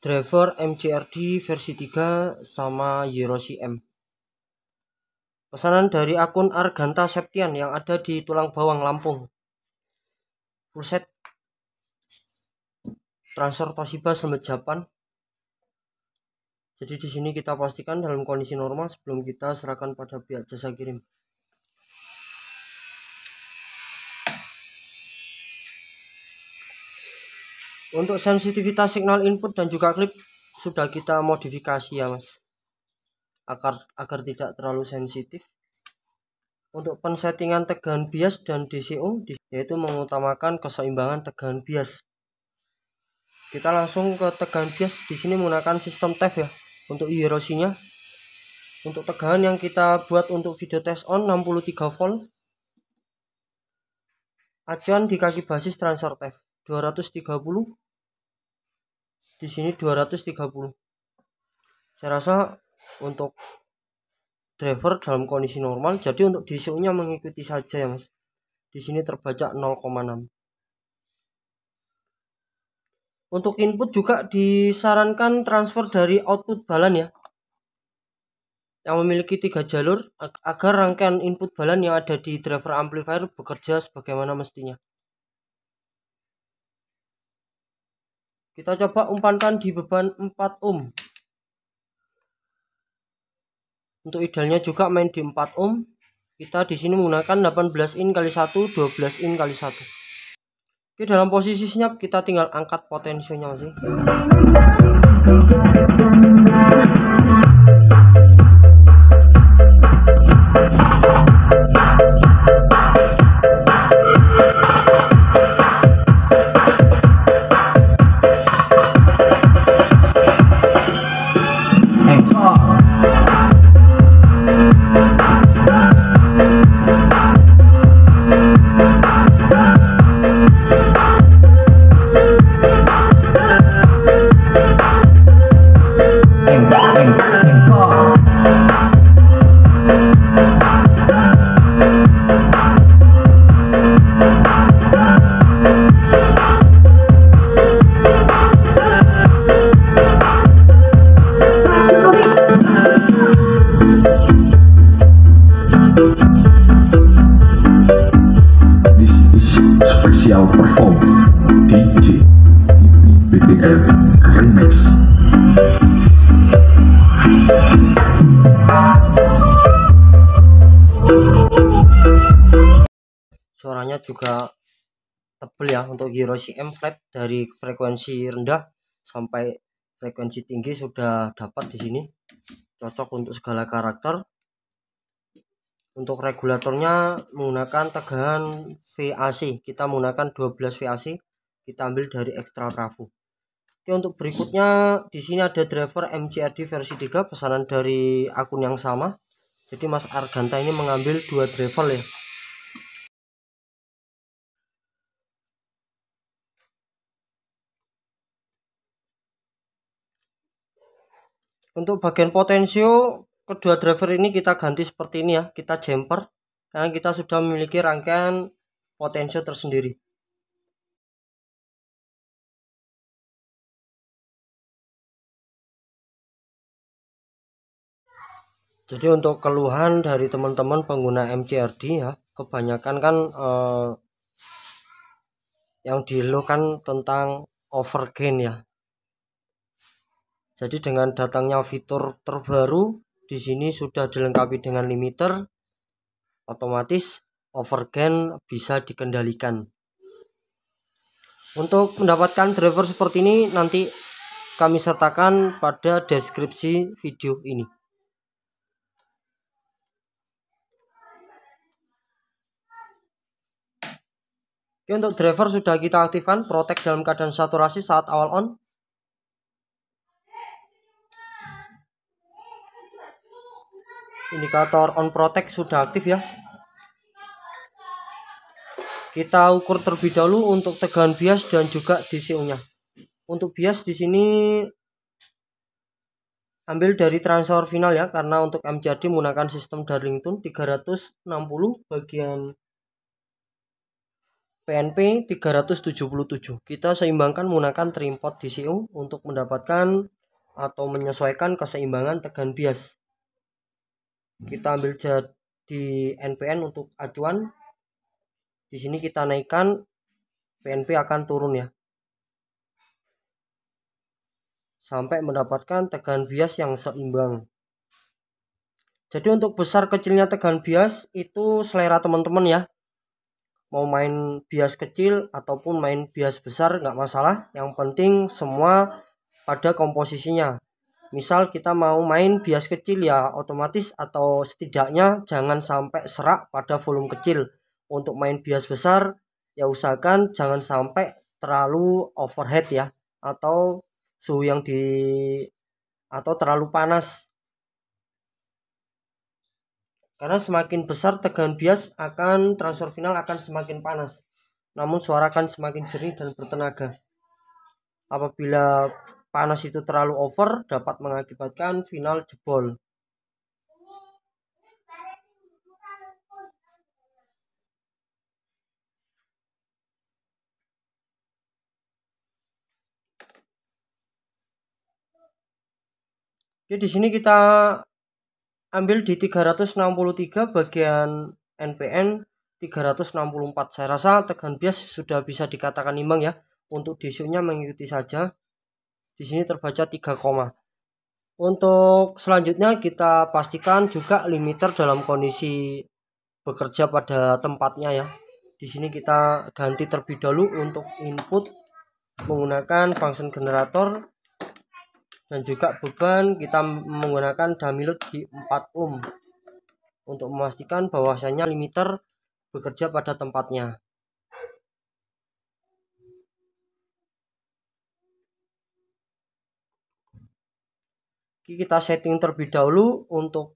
driver MCRD versi 3 sama Yerosi M. Pesanan dari akun Arganta Septian yang ada di Tulang Bawang, Lampung. Full set transfer Toshiba Sembet Japan. Jadi di sini kita pastikan dalam kondisi normal sebelum kita serahkan pada pihak jasa kirim. Untuk sensitivitas signal input dan juga klip sudah kita modifikasi ya mas, agar tidak terlalu sensitif. Untuk pensettingan tegangan bias dan DCO yaitu mengutamakan keseimbangan tegangan bias. Kita langsung ke tegangan bias. Di sini menggunakan sistem TEF ya. Untuk Yerosinya, untuk tegangan yang kita buat untuk video test on 63 volt. Acuan di kaki basis transfer TEF 230. Di sini 230. Saya rasa untuk driver dalam kondisi normal, jadi untuk DCO-nya mengikuti saja ya mas. Di sini terbaca 0,6. Untuk input juga disarankan transfer dari output balan ya, yang memiliki 3 jalur agar rangkaian input balan yang ada di driver amplifier bekerja sebagaimana mestinya. Kita coba umpankan di beban 4 ohm. Untuk idealnya juga main di 4 ohm. Kita di sini menggunakan 18 in kali 1, 12 in kali 1. Oke, dalam posisi senyap kita tinggal angkat potensionya masih. Special perform DJ BTF Remix. Suaranya juga tebel ya untuk Yerosi M flat, dari frekuensi rendah sampai frekuensi tinggi sudah dapat di sini. Cocok untuk segala karakter. Untuk regulatornya menggunakan tegangan VAC. Kita menggunakan 12 VAC. Kita ambil dari Extra Trafo. Oke, untuk berikutnya di sini ada driver MCRD versi 3 pesanan dari akun yang sama. Jadi Mas Arganta ini mengambil 2 driver ya. Untuk bagian potensio kedua driver ini kita ganti seperti ini ya, kita jumper karena kita sudah memiliki rangkaian potensio tersendiri. Jadi untuk keluhan dari teman-teman pengguna MCRD ya, kebanyakan kan yang dikeluhkan tentang overgain ya. Jadi dengan datangnya fitur terbaru di sini sudah dilengkapi dengan limiter, otomatis overgain bisa dikendalikan. Untuk mendapatkan driver seperti ini nanti kami sertakan pada deskripsi video ini. Oke, untuk driver sudah kita aktifkan protect dalam keadaan saturasi saat awal on. Indikator on protect sudah aktif ya. Kita ukur terlebih dahulu untuk tegangan bias dan juga DCO-nya. Untuk bias di sini ambil dari transfer final ya, karena untuk MCRD menggunakan sistem Darlington 360 bagian PNP 377. Kita seimbangkan menggunakan trimpot DCU untuk mendapatkan atau menyesuaikan keseimbangan tegangan bias. Kita ambil jadi NPN untuk acuan. Di sini kita naikkan, PNP akan turun ya, sampai mendapatkan tegangan bias yang seimbang. Jadi untuk besar kecilnya tegangan bias itu selera teman-teman ya. Mau main bias kecil ataupun main bias besar nggak masalah, yang penting semua pada komposisinya. Misal kita mau main bias kecil ya otomatis atau setidaknya jangan sampai serak pada volume kecil. Untuk main bias besar ya usahakan jangan sampai terlalu overhead ya, atau suhu yang atau terlalu panas. Karena semakin besar tegangan bias akan transfer final akan semakin panas, namun suara akan semakin jernih dan bertenaga. Apabila panas itu terlalu over dapat mengakibatkan final jebol. Oke, di sini kita ambil di 363 bagian NPN 364. Saya rasa tegangan bias sudah bisa dikatakan imbang ya. Untuk DCU-nya mengikuti saja. Di sini terbaca 3, untuk selanjutnya kita pastikan juga limiter dalam kondisi bekerja pada tempatnya ya. Di sini kita ganti terlebih dahulu untuk input menggunakan function generator, dan juga beban kita menggunakan dummy load di 4 ohm untuk memastikan bahwasanya limiter bekerja pada tempatnya. Kita setting terlebih dahulu untuk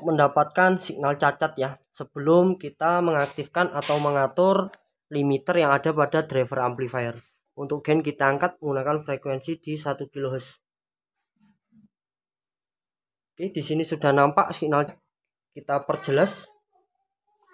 mendapatkan signal cacat ya, sebelum kita mengaktifkan atau mengatur limiter yang ada pada driver amplifier. Untuk gain kita angkat menggunakan frekuensi di 1 kHz. Oke, di sini sudah nampak signal, kita perjelas,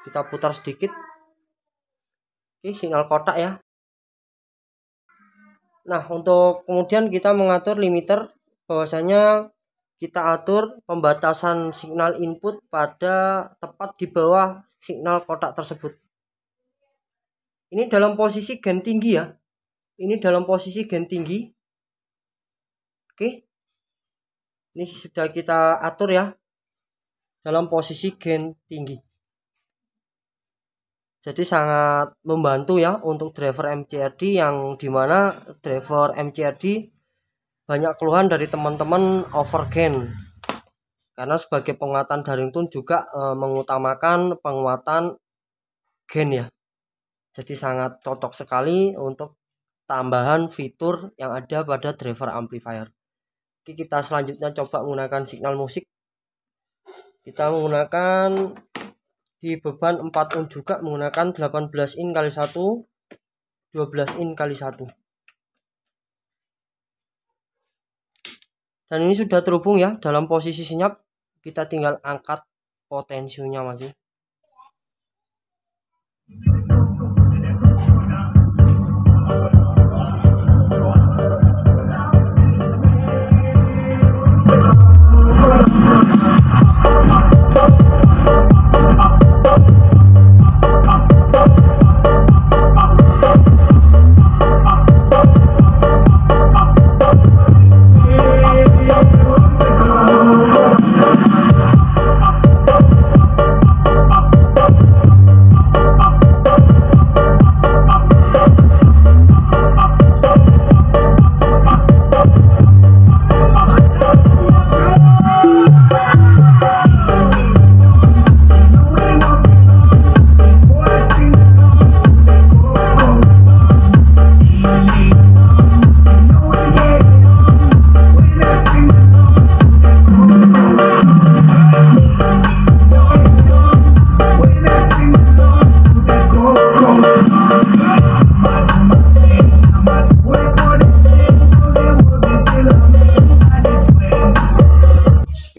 kita putar sedikit. Oke, signal kotak ya. Nah, untuk kemudian kita mengatur limiter, bahwasanya kita atur pembatasan signal input pada tepat di bawah signal kotak tersebut. Ini dalam posisi gain tinggi ya. Ini dalam posisi gain tinggi. Oke. Ini sudah kita atur ya. Dalam posisi gain tinggi. Jadi sangat membantu ya untuk driver MCRD, yang dimana driver MCRD banyak keluhan dari teman-teman overgain. Karena sebagai penguatan daring tone juga mengutamakan penguatan gain ya. Jadi sangat cocok sekali untuk tambahan fitur yang ada pada driver amplifier. Oke, kita selanjutnya coba menggunakan signal musik. Kita menggunakan di beban 4 ohm juga, menggunakan 18 in kali 1, 12 in kali 1. Dan ini sudah terhubung ya dalam posisi senyap. Kita tinggal angkat potensinya masih.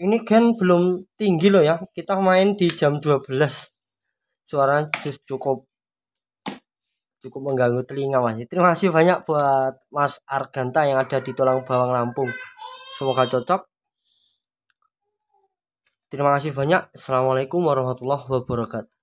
Ini gain belum tinggi loh ya. Kita main di jam 12. Suaranya cukup cukup mengganggu telinga Mas. Terima kasih banyak buat Mas Arganta yang ada di Tulang Bawang Lampung. Semoga cocok. Terima kasih banyak. Assalamualaikum warahmatullahi wabarakatuh.